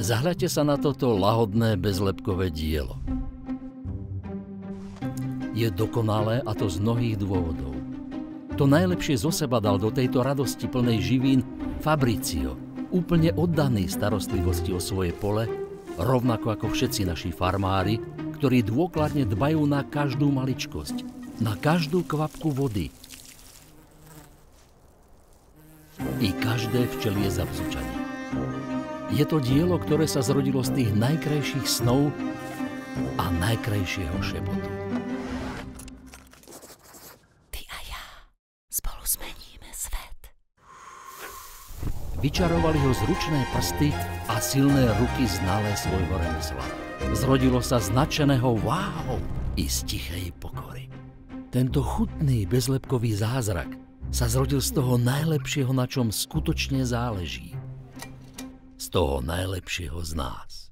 Zahľadte sa na toto lahodné bezlepkové dielo. Je dokonalé, a to z mnohých dôvodov. To najlepšie zo seba dal do tejto radosti plnej živín Fabrizio, úplne oddaný starostlivosti o svoje pole, rovnako ako všetci naši farmári, ktorí dôkladne dbajú na každú maličkosť, na každú kvapku vody i každé včelie zabzučanie. Je to dielo, ktoré sa zrodilo z tých najkrajších snov a najkrajšieho šepotu. Ty a ja spolu zmeníme svet. Vyčarovali ho zručné prsty a silné ruky znalé svojho remesla. Zrodilo sa z nadšeného wow i z tichej pokory. Tento chutný bezlepkový zázrak sa zrodil z toho najlepšieho, na čom skutočne záleží. Z toho najlepšieho z nás.